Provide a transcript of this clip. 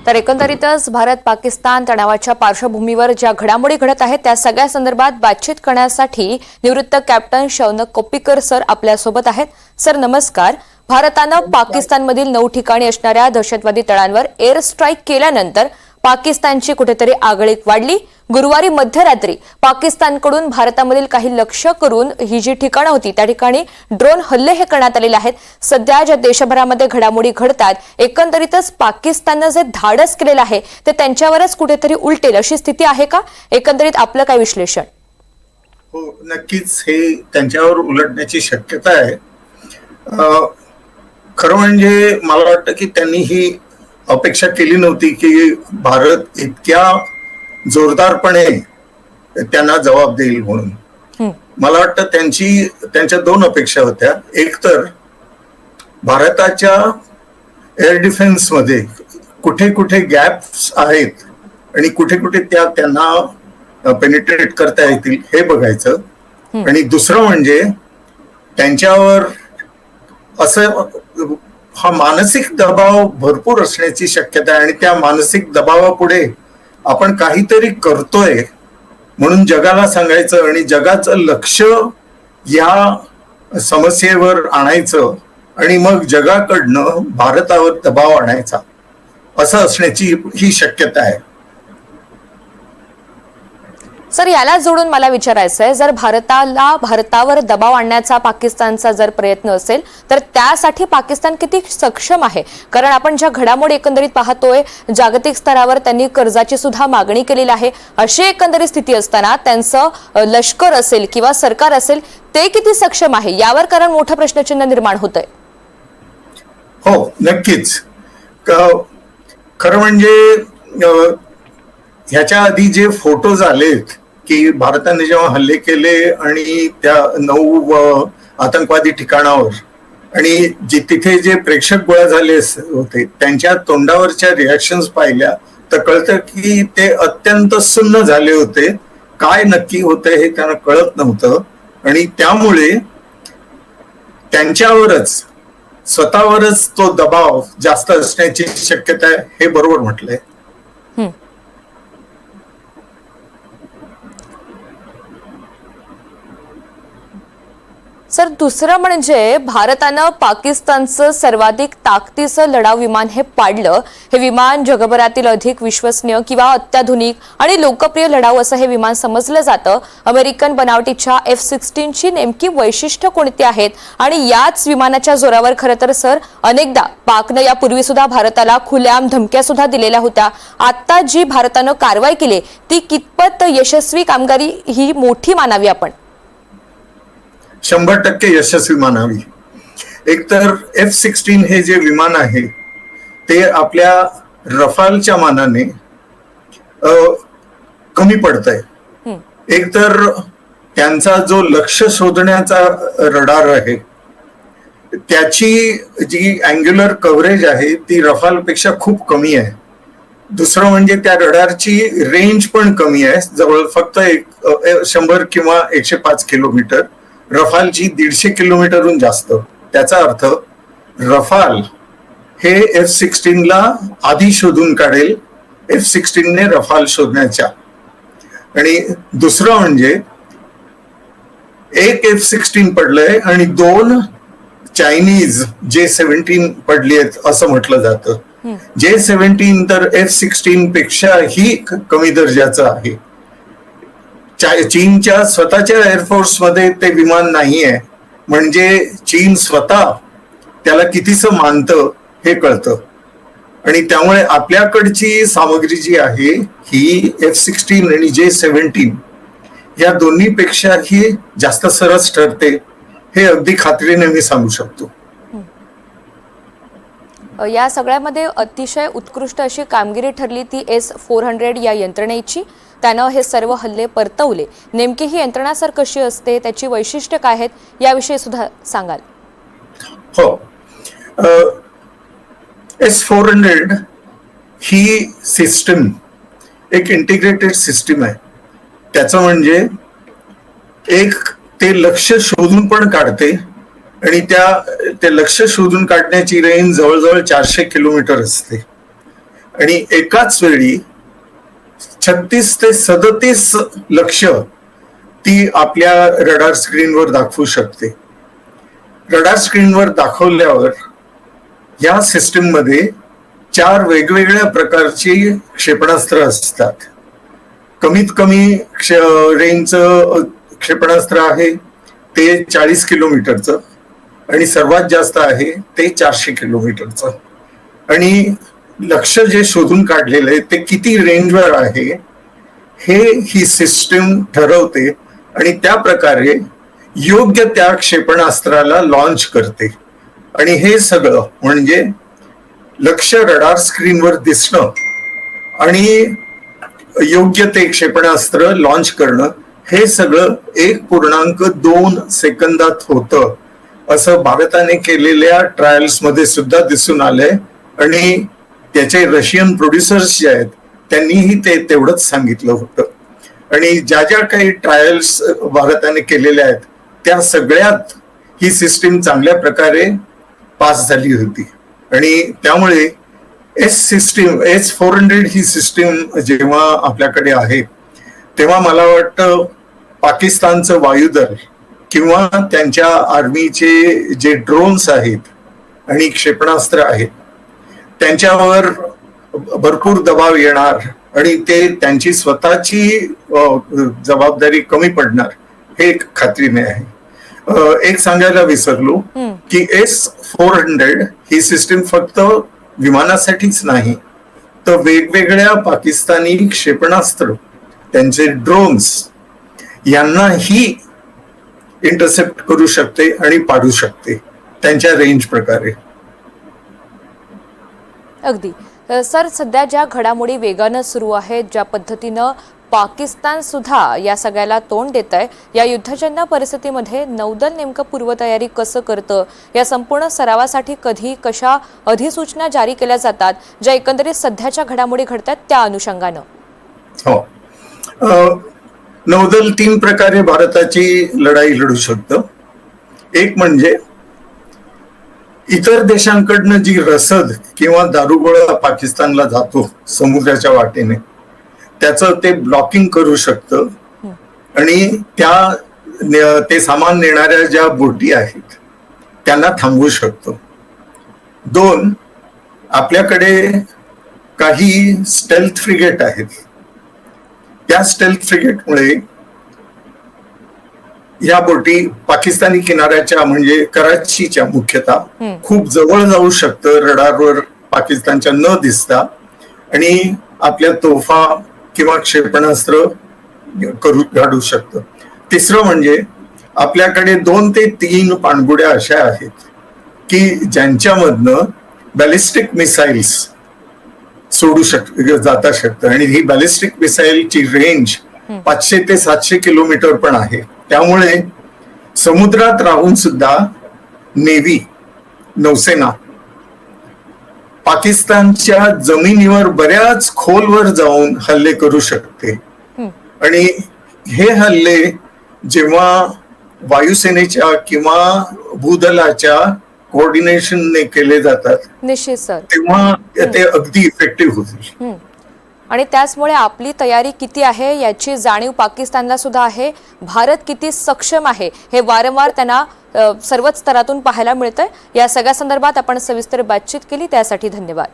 तर एकंदरीतच भारत पाकिस्तान तणावाच्या पार्श्वभूमीवर ज्या घडामोडी घडत आहेत त्या सगळ्या संदर्भात बातचीत करण्यासाठी निवृत्त कॅप्टन शौनक कोप्पीकर सर आपल्यासोबत आहेत. सर नमस्कार. भारतानं पाकिस्तानमधील 9 ठिकाणी असणाऱ्या दहशतवादी तळांवर एअर स्ट्राईक केल्यानंतर पाकिस्तानची कुठेतरी आगळीक वाढली. गुरुवारी मध्यरात्री पाकिस्तानकडून भारतामधील काही लक्ष्य करून ही जी ठिकाणं होती त्या ठिकाणी ड्रोन हल्ले हे करण्यात आलेले आहेत. सध्या ज्या देशभरामध्ये घडामोडी घडतात एकंदरीतच पाकिस्तानने जे धाडस केलेलं आहे ते त्यांच्यावरच कुठेतरी उलटेल अशी स्थिती आहे का? एकंदरीत आपलं काय विश्लेषण? हो, नक्कीच हे त्यांच्यावर उलटण्याची शक्यता आहे. खरं म्हणजे मला वाटतं की त्यांनी ही अपेक्षा केली नव्हती की भारत इतक्या जोरदारपणे त्यांना जबाब देईल म्हणून. मला वाटतं त्यांच्या 2 अपेक्षा होत्या. एक तर भारताच्या एअर डिफेन्स मध्ये कुठे कुठे गॅप्स आहेत आणि कुठे कुठे त्यांना पेनिट्रेट करता येतील हे बघायचं. आणि दुसरं म्हणजे त्यांच्यावर असं हा मानसिक दबाव भरपूर असण्याची शक्यता आहे आणि त्या मानसिक दबावापुढे आपण काहीतरी करतोय म्हणून जगाला सांगायचं आणि जगाचं लक्ष या समस्येवर आणायचं आणि मग जगाकडनं भारतावर दबाव आणायचा असं असण्याची ही शक्यता आहे. सर याला जोडून मला विचारायचं आहे, जर भारतावर दबाव आणण्याचा पाकिस्तानचा जर प्रयत्न असेल तर त्यासाठी पाकिस्तान किती सक्षम आहे? कारण आपण ज्या घडामोडी एकंदरीत पाहतोय जागतिक स्तरावर त्यांनी कर्जाची सुद्धा मागणी केलेली आहे. अशी एकंदरीत स्थिती असताना त्यांचं लष्कर असेल किंवा सरकार असेल ते किती सक्षम आहे यावर कारण मोठं प्रश्नचिन्ह निर्माण होतंय. हो नक्कीच. खरं म्हणजे ह्याच्या आधी जे फोटोज आलेत की भारताने जेव्हा हल्ले केले आणि त्या 9 आतंकवादी ठिकाणावर आणि तिथे जे प्रेक्षक गोळा झाले होते त्यांच्या तोंडावरच्या रिॲक्शन्स पाहिल्या तर कळतं की ते अत्यंत सुन्न झाले होते. काय नक्की होतं हे त्यांना कळत नव्हतं आणि त्यामुळे त्यांच्यावरच स्वतःवरच तो दबाव जास्त असण्याची शक्यता आहे. हे बरोबर म्हटलंय. सर दुसरं म्हणजे भारतानं पाकिस्तानचं सर्वाधिक ताकदीचं लढाऊ विमान हे पाडलं. हे विमान जगभरातील अधिक विश्वसनीय किंवा अत्याधुनिक आणि लोकप्रिय लढाऊ असं हे विमान समजलं जातं. अमेरिकन बनावटीच्या F-16 ची नेमकी वैशिष्ट्य कोणती आहेत आणि याच विमानाच्या जोरावर खरं तर सर अनेकदा पाकनं यापूर्वी सुद्धा भारताला खुल्याम धमक्या सुद्धा दिलेल्या होत्या. आता जी भारतानं कारवाई केली ती कितपत यशस्वी कामगिरी ही मोठी मानावी आपण? 100% यशस्वी मानावी. एकतर F-16 हे जे विमान आहे ते आपल्या रफालच्या मानाने कमी पडतंय. एकतर त्यांचा जो लक्ष शोधण्याचा रडार आहे त्याची जी अँग्युलर कव्हरेज आहे ती रफालपेक्षा खूप कमी आहे. दुसरं म्हणजे त्या रडारची रेंज पण कमी आहे, जवळ फक्त 100 किंवा 105 किलोमीटर. रफालची 150 किलोमीटरहून जास्त. त्याचा अर्थ रफाल हे F-16 ला आधी शोधून काढेल F-16 ने रफाल शोधण्याच्या. आणि दुसरं म्हणजे एक F-16 पडलंय आणि 2 चायनीज J-17 पडली आहेत असं म्हटलं जातं. J-17 तर F-16 पेक्षाही कमी दर्जाचं आहे. चीनच्या स्वतःच्या एअरफोर्स मध्ये ते विमान नाही आहे. म्हणजे चीन स्वतः त्याला कितीसं मानतं हे कळतं. आणि त्यामुळे आपल्याकडची सामग्री जी आहे ही F-16 आणि J-17 या दोन्हीपेक्षाही जास्त सरस ठरते हे अगदी खात्रीने मी सांगू शकतो. या सगळ्यामध्ये अतिशय उत्कृष्ट अशी कामगिरी ठरली ती S-400 या यंत्रणेची. त्यानं हे सर्व हल्ले परतवले. नेमकी ही यंत्रणा सर कशी असते, त्याची वैशिष्ट्य काय आहेत याविषयी सुद्धा सांगाल? हो, S-400 ही सिस्टम एक इंटिग्रेटेड सिस्टम आहे. त्याचं म्हणजे एक ते लक्ष शोधून पण काढते आणि ते लक्ष शोधून काढण्याची रेंज जवळजवळ 400 किलोमीटर असते. आणि एकाच वेळी 36 ते 37 लक्ष्य ती आपल्या रडार स्क्रीनवर दाखवू शकते. रडार स्क्रीनवर दाखवल्यावर या सिस्टीम मध्ये 4 वेगवेगळ्या प्रकारची क्षेपणास्त्र असतात. कमीत कमी रेंजचं क्षेपणास्त्र आहे ते 40 किलोमीटरचं आणि सर्वात जास्त आहे ते 400 किलोमीटरचं. आणि लक्ष्य जे शोधून काढलेलं आहे ते किती रेंजवर आहे हे ही सिस्टीम ठरवते आणि त्या प्रकारे योग्य त्या क्षेपणास्त्राला लॉन्च करते. आणि हे सगळं म्हणजे लक्ष्य रडार स्क्रीनवर दिसणं आणि योग्य ते क्षेपणास्त्र लॉन्च करणं हे सगळं 1.2 सेकंदात होतं असं भारताने केलेल्या ट्रायल्स मध्ये सुद्धा दिसून आलंय. आणि त्याचे रशियन प्रोड्युसर्स जे आहेत त्यांनीही ते तेवढंच सांगितलं होतं. आणि ज्या ज्या काही ट्रायल्स भारताने केलेल्या आहेत त्या सगळ्यात ही सिस्टीम चांगल्या प्रकारे पास झाली होती. आणि त्यामुळे S-400 ही सिस्टीम जेव्हा आपल्याकडे आहे तेव्हा मला वाटतं पाकिस्तानचं वायुदल किंवा त्यांच्या आर्मीचे जे ड्रोन्स आहेत आणि क्षेपणास्त्र आहेत त्यांच्यावर भरपूर दबाव येणार आणि ते त्यांची स्वतःची जबाबदारी कमी पडणार हे एक खात्रीने आहे. एक सांगायला विसरलो की S-400 ही सिस्टीम फक्त विमानासाठीच नाही तर वेगवेगळ्या पाकिस्तानी क्षेपणास्त्र त्यांचे ड्रोन्स यांनाही इंटरसेप्ट करू शकते आणि पाडू शकते त्यांच्या रेंज प्रकारे. अगदी सर, सध्या ज्या घडामोडी वेगानं सुरू आहेत, ज्या पद्धतीनं पाकिस्तान सुद्धा या सगळ्याला तोंड देत आहे, या युद्धजन्य परिस्थितीमध्ये नौदल नेमकं पूर्वतयारी कसं करतं, या संपूर्ण सरावासाठी कधी कशा अधिसूचना जारी केल्या जातात ज्या एकंदरीत सध्याच्या घडामोडी घडतात त्या अनुषंगानं? हो, नौदल 3 प्रकारे भारताची लढाई लढू शकतं. एक म्हणजे इतर देशांकडनं जी रसद किंवा दारुगोळा पाकिस्तानला जातो समुद्राच्या वाटेने त्याचं ते ब्लॉकिंग करू शकतं आणि ते सामान नेणाऱ्या ज्या बोटी आहेत त्यांना थांबवू शकतो. 2, आपल्याकडे काही स्टेल्थ फ्रिगेट आहेत. त्या स्टेल्थ फ्रिगेटमुळे या बोटी पाकिस्तानी किनाऱ्याच्या म्हणजे कराचीच्या मुख्यतः खूप जवळ जाऊ शकतं रडारवर पाकिस्तानच्या न दिसता आणि आपल्या तोफा किंवा क्षेपणास्त्र काढू शकतं. तिसरं म्हणजे आपल्याकडे 2 ते 3 पाणबुड्या अशा आहेत की ज्यांच्यामधनं बॅलिस्टिक मिसाईल्स जाता शकतं आणि ही बॅलिस्टिक मिसाईलची रेंज 500 ते 700 किलोमीटर पण आहे. त्यामुळे समुद्रात राहून सुद्धा नेव्ही नौसेना पाकिस्तानच्या जमिनीवर बऱ्याच खोलवर जाऊन हल्ले करू शकते. आणि हे हल्ले जेव्हा वायुसेनेच्या किंवा भूदलाच्या कोऑर्डिनेशनने केले जातात निश्चित सर, तेव्हा ते अगदी इफेक्टिव्ह होतील. आणि त्याचमुळे आपली तयारी किती आहे याची जाणीव पाकिस्तानला सुद्धा आहे. भारत किती सक्षम आहे हे वारंवार त्यांना सर्वच स्तरातून पाहायला मिळतंय. या सगळ्या संदर्भात आपण सविस्तर बातचीत केली त्यासाठी धन्यवाद.